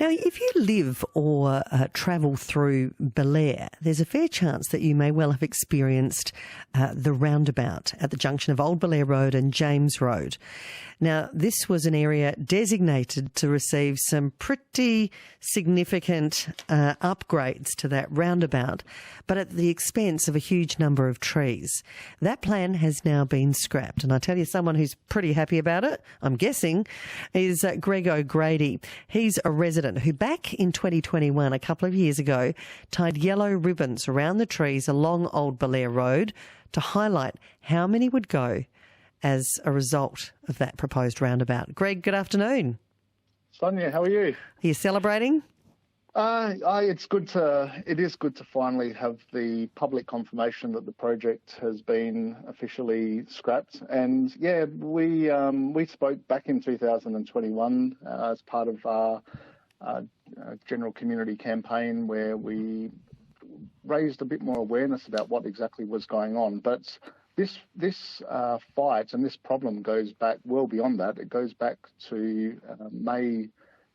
Now, if you live or travel through Belair, there's a fair chance that you may well have experienced the Roundabout at the junction of Old Belair Road and James Road. Now, this was an area designated to receive some pretty significant upgrades to that roundabout, but at the expense of a huge number of trees. That plan has now been scrapped, and I tell you, someone who's pretty happy about it, I'm guessing, is Greg O'Grady. He's a resident who back in 2021, a couple of years ago, tied yellow ribbons around the trees along Old Belair Road to highlight how many would go as a result of that proposed roundabout. Greg, good afternoon. Sonia, how are you? Are you celebrating? It is good to finally have the public confirmation that the project has been officially scrapped. And yeah, we spoke back in 2021 as part of our general community campaign, where we raised a bit more awareness about what exactly was going on. But this fight and this problem goes back well beyond that. It goes back to May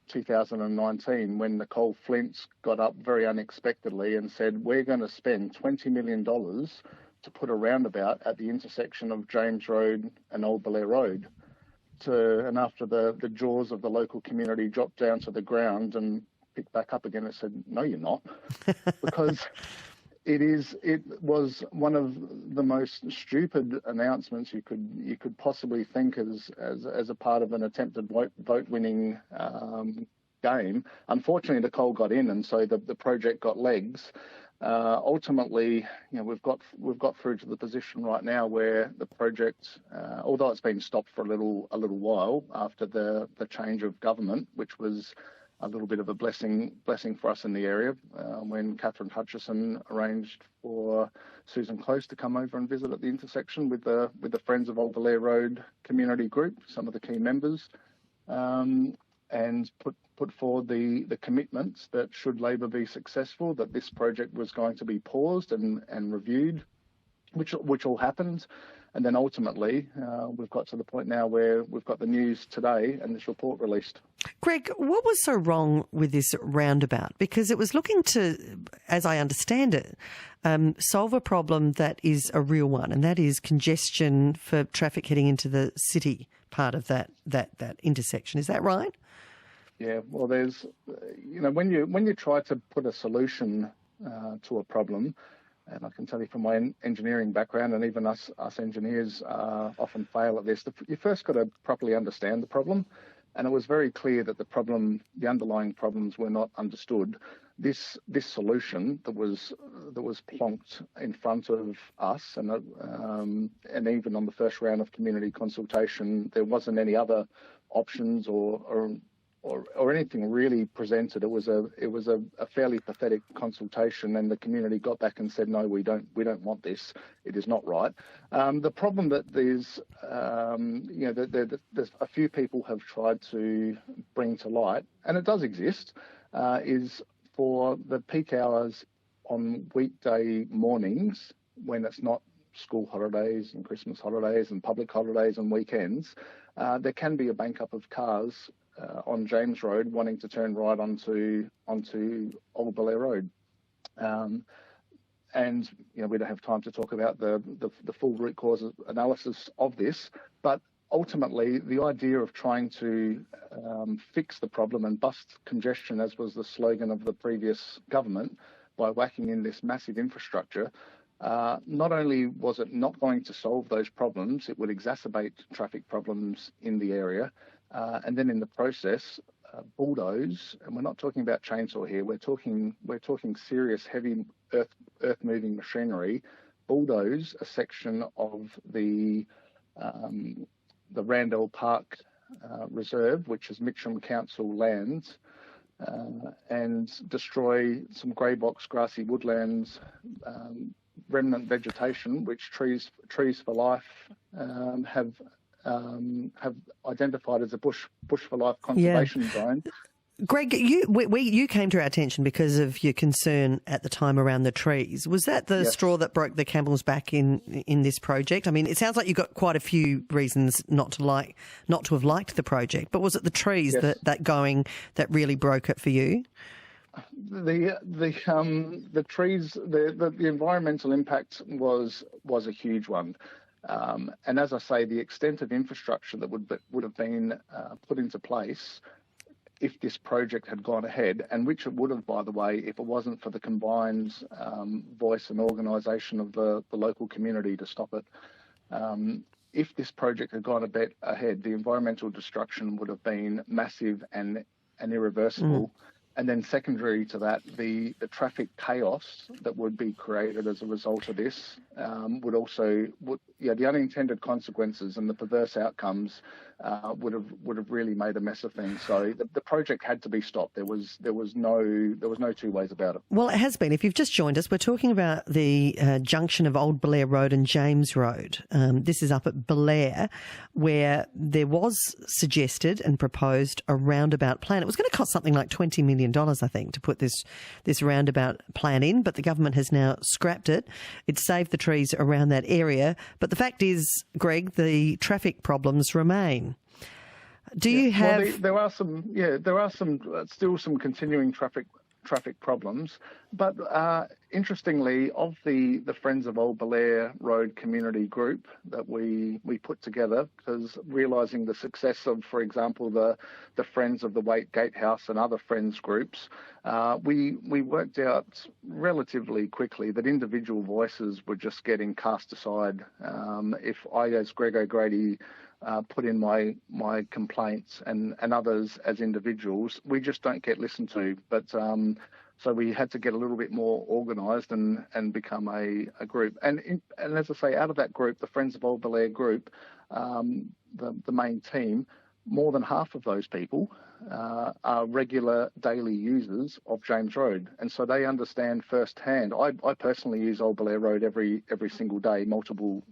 2019, when Nicolle Flint got up very unexpectedly and said, we're going to spend $20 million to put a roundabout at the intersection of James Road and Old Belair Road. And after the jaws of the local community dropped down to the ground and picked back up again, it said, no, you're not, because it was one of the most stupid announcements you could possibly think as a part of an attempted vote winning game. Unfortunately, Nicolle got in, and so the project got legs. Ultimately, we've got through to the position right now where the project, although it's been stopped for a little while after the change of government, which was a little bit of a blessing for us in the area, when Catherine Hutchison arranged for Susan Close to come over and visit at the intersection with the Friends of Old Belair Road community group, some of the key members, and put forward the commitments that should Labor be successful, that this project was going to be paused and reviewed, which all happened. And then ultimately, we've got to the point now where we've got the news today and this report released. Greg, what was so wrong with this roundabout? Because it was looking to, as I understand it, solve a problem that is a real one, and that is congestion for traffic heading into the city part of that intersection. Is that right? Yeah, well, there's, when you try to put a solution to a problem, and I can tell you from my engineering background, and even us engineers often fail at this, you first got to properly understand the problem. And it was very clear that the underlying problems were not understood. This solution that was plonked in front of us, and even on the first round of community consultation, there wasn't any other options or anything really presented. It was a fairly pathetic consultation, and the community got back and said, no, we don't want this. It is not right. The problem that there's a few people have tried to bring to light, and it does exist, is for the peak hours on weekday mornings, when it's not school holidays and Christmas holidays and public holidays and weekends, there can be a bank up of cars on James Road wanting to turn right onto Old Belair Road. And we don't have time to talk about the full root cause analysis of this, but ultimately the idea of trying to fix the problem and bust congestion, as was the slogan of the previous government, by whacking in this massive infrastructure, not only was it not going to solve those problems, it would exacerbate traffic problems in the area. And then in the process, bulldoze, and we're not talking about chainsaw here, we're talking serious heavy earth-moving machinery, bulldoze a section of the Randell Park Reserve, which is Mitcham Council lands, and destroy some grey box grassy woodlands, remnant vegetation, which Trees for Life have identified as a bush for life conservation zone. Greg, you came to our attention because of your concern at the time around the trees. Was that the straw that broke the camel's back in this project? I mean, it sounds like you got quite a few reasons not to have liked the project, but was it the trees that really broke it for you? The trees, the environmental impact was a huge one. And as I say, the extent of infrastructure that would have been put into place if this project had gone ahead, and which it would have, by the way, if it wasn't for the combined voice and organisation of the local community to stop it. If this project had gone a bit ahead, the environmental destruction would have been massive and irreversible. And then secondary to that, the traffic chaos that would be created as a result of this the unintended consequences and the perverse outcomes would have really made a mess of things. So the project had to be stopped. There was no two ways about it. Well, it has been. If you've just joined us, we're talking about the junction of Old Belair Road and James Road. This is up at Belair, where there was suggested and proposed a roundabout plan. It was going to cost something like $20 million, I think, to put this roundabout plan in, but the government has now scrapped it. It saved the trees around that area, but the fact is, Greg, the traffic problems remain. Do you have? Well, there are still some continuing traffic problems, but interestingly, of the Friends of Old Belair Road community group that we put together, because realising the success of, for example, the Friends of the Waite Gatehouse and other Friends groups, we worked out relatively quickly that individual voices were just getting cast aside. If I, as Greg O'Grady, put in my complaints and others as individuals, we just don't get listened to. But so we had to get a little bit more organised and become a group. And as I say, out of that group, the Friends of Old Belair group, the main team, more than half of those people are regular daily users of James Road, and so they understand firsthand. I personally use Old Belair Road every single day, multiple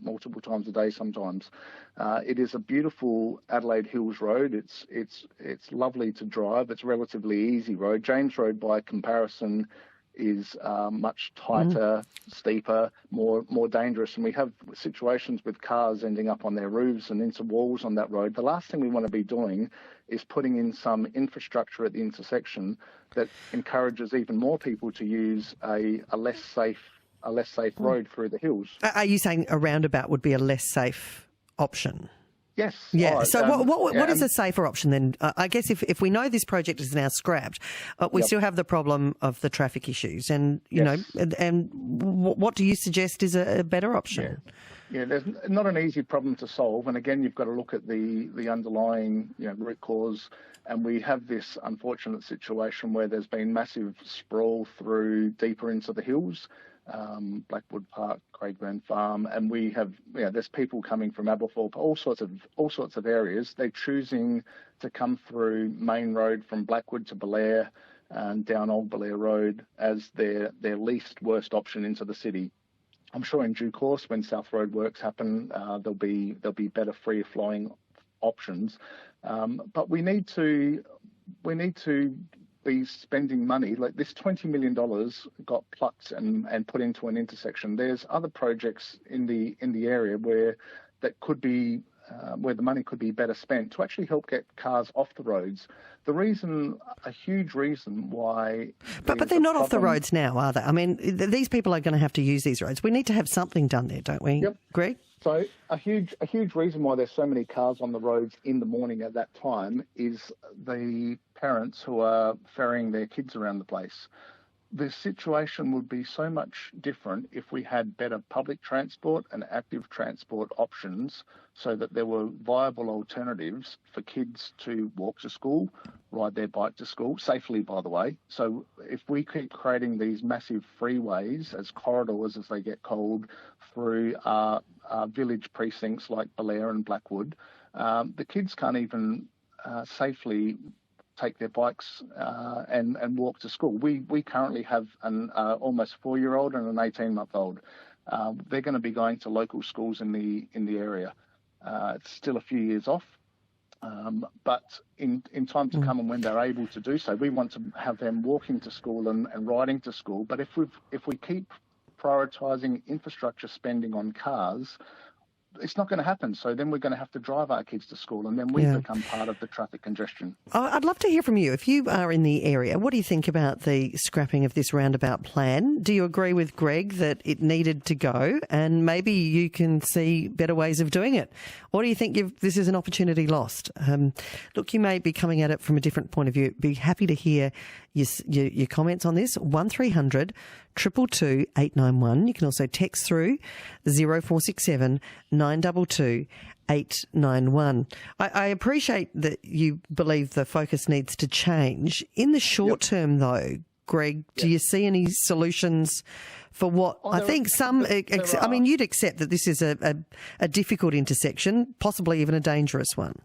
times a day sometimes. It is a beautiful Adelaide Hills road. It's lovely to drive. It's a relatively easy road. James Road, by comparison, is much tighter, steeper, more dangerous, and we have situations with cars ending up on their roofs and into walls on that road. The last thing we want to be doing is putting in some infrastructure at the intersection that encourages even more people to use a less safe road through the hills. Are you saying a roundabout would be a less safe option? Yes. Yeah. Right. So what is a safer option then? I guess if we know this project is now scrapped, we still have the problem of the traffic issues, and what do you suggest is a better option? Yeah, there's not an easy problem to solve, and again, you've got to look at the underlying root cause. And we have this unfortunate situation where there's been massive sprawl through deeper into the hills. Blackwood Park, Craigburn Farm, and we have there's people coming from Aberthorpe, all sorts of areas. They're choosing to come through Main Road from Blackwood to Belair and down Old Belair Road as their least worst option into the city. I'm sure in due course, when South Road works happen, there'll be better free flowing options. But we need to be spending money. Like this $20 million got plucked and put into an intersection. There's other projects in the area where the money could be better spent to actually help get cars off the roads. A huge reason why... But they're not off the roads now, are they? I mean, these people are going to have to use these roads. We need to have something done there, don't we, Greg? So a huge reason why there's so many cars on the roads in the morning at that time is the parents who are ferrying their kids around the place. The situation would be so much different if we had better public transport and active transport options so that there were viable alternatives for kids to walk to school, ride their bike to school, safely, by the way. So if we keep creating these massive freeways as corridors as they get called through our village precincts like Belair and Blackwood, the kids can't even safely take their bikes and walk to school. We currently have an almost 4-year-old and an 18-month-old. They're going to be going to local schools in the area. It's still a few years off, But in time to come, and when they're able to do so, we want to have them walking to school and riding to school. But if we keep prioritising infrastructure spending on cars, it's not going to happen. So then we're going to have to drive our kids to school, and then we become part of the traffic congestion. I'd love to hear from you. If you are in the area, what do you think about the scrapping of this roundabout plan? Do you agree with Greg that it needed to go, and maybe you can see better ways of doing it? Or do you think this is an opportunity lost? Look, you may be coming at it from a different point of view. Be happy to hear your comments on this. 1300 222 891. You can also text through 0467 922 891. I appreciate that you believe the focus needs to change. In the short term, though, Greg, do you see any solutions for what I think some... I mean, you'd accept that this is a difficult intersection, possibly even a dangerous one.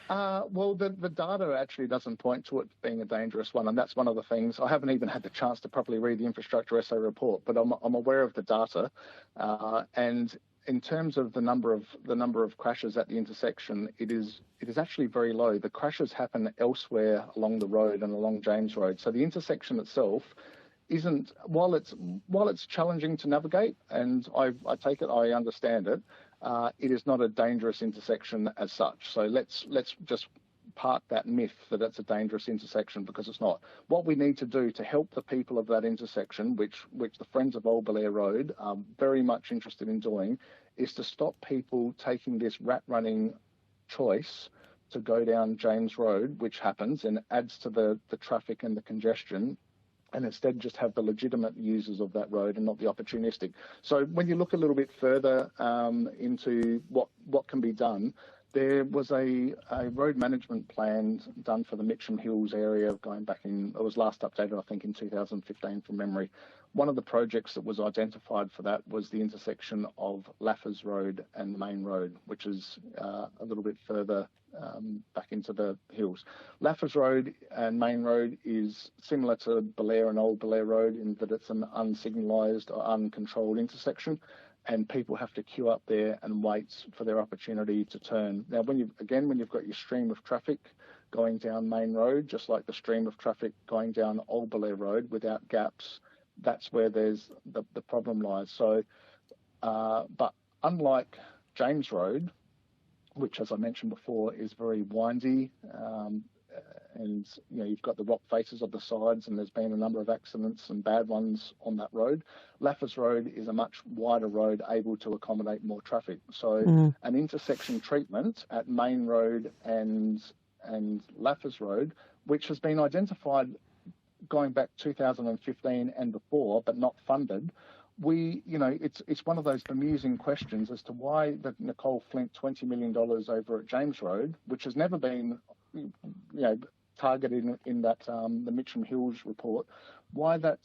Well, the data actually doesn't point to it being a dangerous one, and that's one of the things. I haven't even had the chance to properly read the infrastructure essay report, but I'm aware of the data, and in terms of the number of crashes at the intersection, it is actually very low. The crashes happen elsewhere along the road and along James Road, so the intersection itself isn't. While it's challenging to navigate, and I take it, I understand it. It is not a dangerous intersection as such. So let's just park that myth that it's a dangerous intersection, because it's not. What we need to do to help the people of that intersection, which the Friends of Old Belair Road are very much interested in doing, is to stop people taking this rat-running choice to go down James Road, which happens and adds to the traffic and the congestion, and instead just have the legitimate users of that road and not the opportunistic. So when you look a little bit further into what can be done, there was a road management plan done for the Mitcham Hills area going back in, it was last updated, I think, in 2015 from memory. One of the projects that was identified for that was the intersection of Laffers Road and Main Road, which is a little bit further back into the hills. Laffers Road and Main Road is similar to Belair and Old Belair Road in that it's an unsignalised or uncontrolled intersection, and people have to queue up there and wait for their opportunity to turn. Now, when you've got your stream of traffic going down Main Road, just like the stream of traffic going down Old Belair Road without gaps, that's where there's the problem lies. So, but unlike James Road, which, as I mentioned before, is very windy, and you've got the rock faces of the sides, and there's been a number of accidents and bad ones on that road. Laffers Road is a much wider road, able to accommodate more traffic. So an intersection treatment at Main Road and Laffers Road, which has been identified going back 2015 and before, but not funded. It's one of those bemusing questions as to why the Nicolle Flint $20 million over at James Road, which has never been, targeted in that the Mitcham Hills report, why that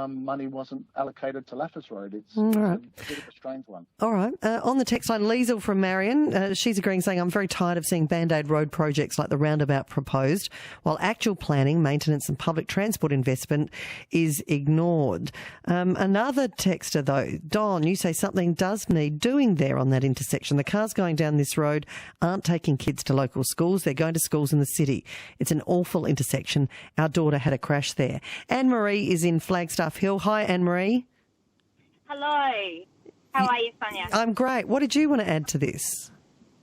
money wasn't allocated to Laffers Road. It's a bit of a strange one. All right. On the text line, Liesl from Marion, she's agreeing, saying, I'm very tired of seeing Band-Aid road projects like the Roundabout proposed, while actual planning, maintenance and public transport investment is ignored. Another texter, though, Don, you say something does need doing there on that intersection. The cars going down this road aren't taking kids to local schools. They're going to schools in the city. It's an awful intersection. Our daughter had a crash there. Anne-Marie is in Flagstaff Hill. Hi, Anne-Marie. Hello. How are you, Sonia? I'm great. What did you want to add to this?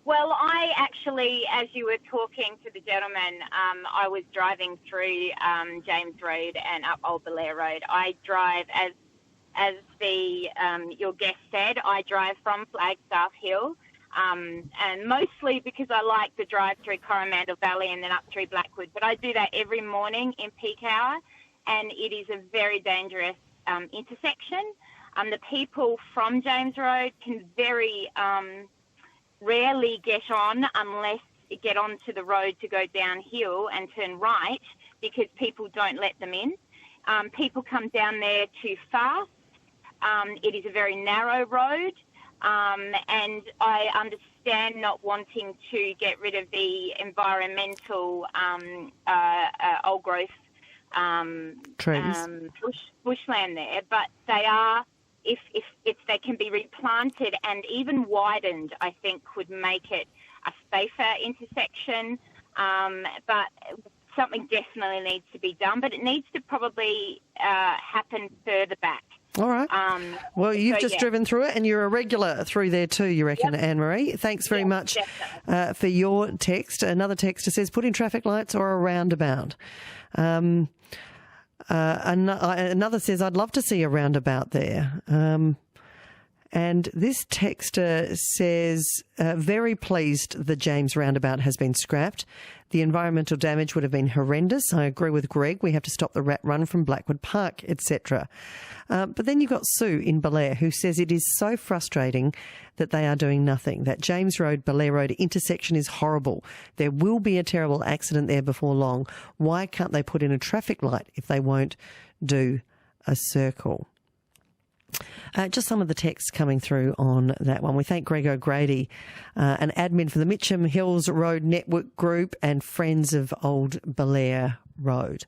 Well, I actually, as you were talking to the gentleman, I was driving through James Road and up Old Belair Road. I drive, as your guest said, I drive from Flagstaff Hill, and mostly because I like to drive through Coromandel Valley and then up through Blackwood. But I do that every morning in peak hour, and it is a very dangerous intersection. The people from James Road can very rarely get on unless you get onto the road to go downhill and turn right, because people don't let them in. People come down there too fast. It is a very narrow road, and I understand not wanting to get rid of the environmental old growth trees, bushland there, but they are, if they can be replanted and even widened, I think would make it safer intersection, but something definitely needs to be done, but it needs to probably happen further back. All right. Well, you've just driven through it, and you're a regular through there too, you reckon, Yep. Anne-Marie. Thanks very much for your text. Another texter says, put in traffic lights or a roundabout. Another says, I'd love to see a roundabout there. And this texter says, very pleased the James roundabout has been scrapped. The environmental damage would have been horrendous. I agree with Greg. We have to stop the rat run from Blackwood Park, etc. But then you've got Sue in Belair who says it is so frustrating that they are doing nothing. That James Road, Belair Road intersection is horrible. There will be a terrible accident there before long. Why can't they put in a traffic light if they won't do a circle? Just some of the texts coming through on that one. We thank Greg O'Grady, an admin for the Mitcham Hills Road Network Group and Friends of Old Belair Road.